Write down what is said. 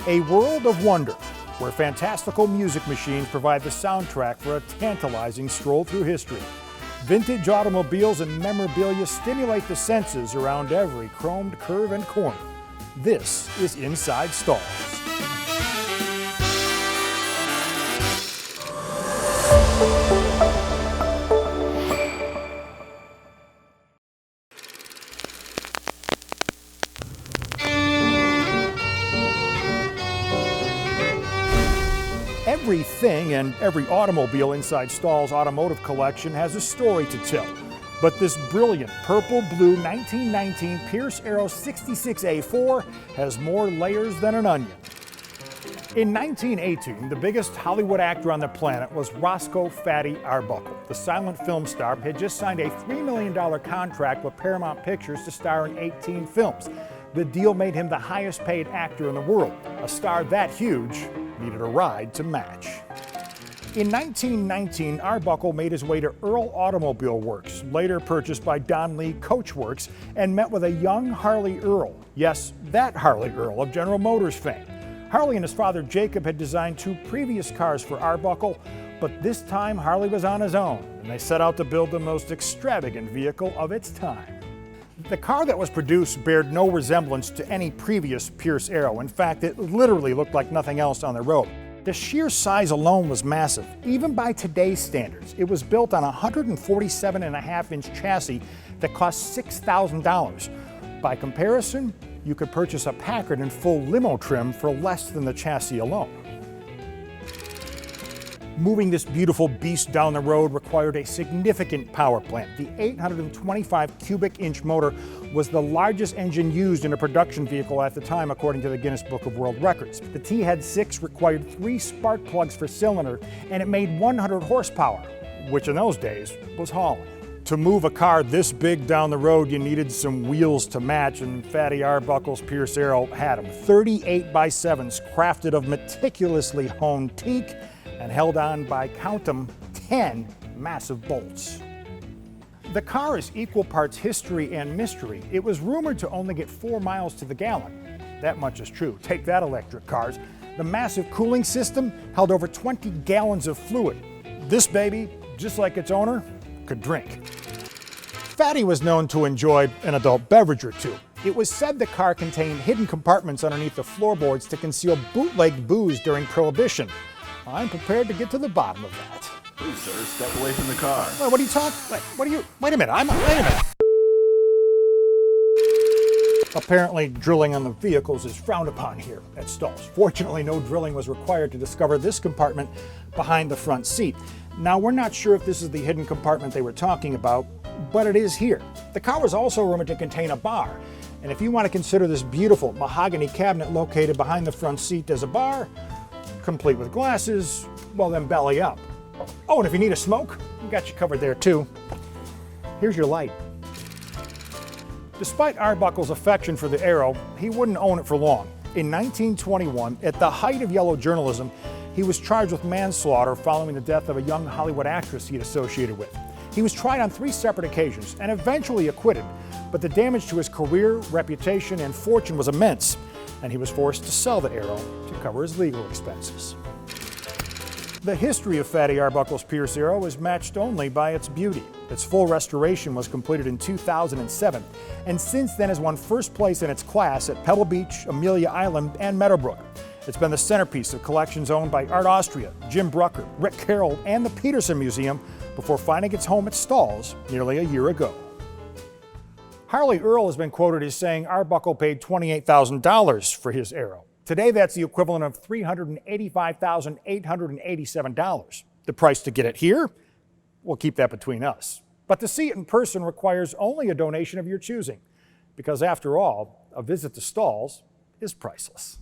A world of wonder, where fantastical music machines provide the soundtrack for a tantalizing stroll through history. Vintage automobiles and memorabilia stimulate the senses around every chromed curve and corner. This is Inside Stalls. Everything and every automobile inside Stahl's automotive collection has a story to tell. But this brilliant purple-blue 1919 Pierce Arrow 66A4 has more layers than an onion. In 1918, the biggest Hollywood actor on the planet was Roscoe Fatty Arbuckle. The silent film star had just signed a $3 million contract with Paramount Pictures to star in 18 films. The deal made him the highest paid actor in the world. A star that huge needed a ride to match. In 1919, Arbuckle made his way to Earl Automobile Works, later purchased by Don Lee Coach Works, and met with a young Harley Earl. Yes, that Harley Earl of General Motors fame. Harley and his father Jacob had designed two previous cars for Arbuckle, but this time Harley was on his own, and they set out to build the most extravagant vehicle of its time. The car that was produced bared no resemblance to any previous Pierce Arrow. In fact, it literally looked like nothing else on the road. The sheer size alone was massive, even by today's standards. It was built on a 147.5-inch chassis that cost $6,000. By comparison, you could purchase a Packard in full limo trim for less than the chassis alone. Moving this beautiful beast down the road required a significant power plant. The 825 cubic inch motor was the largest engine used in a production vehicle at the time, according to the Guinness Book of World Records. The T-Head 6 required 3 spark plugs per cylinder, and it made 100 horsepower, which in those days was hauling. To move a car this big down the road, you needed some wheels to match, and Fatty Arbuckle's Pierce Arrow had them. 38x7s crafted of meticulously honed teak and held on by, count them, 10 massive bolts. The car is equal parts history and mystery. It was rumored to only get 4 miles to the gallon. That much is true. Take that, electric cars. The massive cooling system held over 20 gallons of fluid. This baby, just like its owner, could drink. Fatty was known to enjoy an adult beverage or two. It was said the car contained hidden compartments underneath the floorboards to conceal bootlegged booze during Prohibition. I'm prepared to get to the bottom of that. Please, sir, step away from the car. Well, what are you talking? Wait a minute. Wait a minute. Apparently, drilling on the vehicles is frowned upon here at Stahl's. Fortunately, no drilling was required to discover this compartment behind the front seat. Now, we're not sure if this is the hidden compartment they were talking about, but it is here. The car was also rumored to contain a bar, and if you want to consider this beautiful mahogany cabinet located behind the front seat as a bar, complete with glasses, well then belly up. Oh, and if you need a smoke, we got you covered there too. Here's your light. Despite Arbuckle's affection for the Arrow, he wouldn't own it for long. In 1921, at the height of yellow journalism, he was charged with manslaughter following the death of a young Hollywood actress he'd associated with. He was tried on 3 separate occasions and eventually acquitted, but the damage to his career, reputation, and fortune was immense, and he was forced to sell the Arrow to cover his legal expenses. The history of Fatty Arbuckle's Pierce Arrow is matched only by its beauty. Its full restoration was completed in 2007, and since then has won first place in its class at Pebble Beach, Amelia Island, and Meadowbrook. It's been the centerpiece of collections owned by Art Austria, Jim Brucker, Rick Carroll, and the Peterson Museum before finding its home at Stahl's nearly a year ago. Harley Earl has been quoted as saying Arbuckle paid $28,000 for his Arrow. Today, that's the equivalent of $385,887. The price to get it here? We'll keep that between us. But to see it in person requires only a donation of your choosing, because after all, a visit to Stahl's is priceless.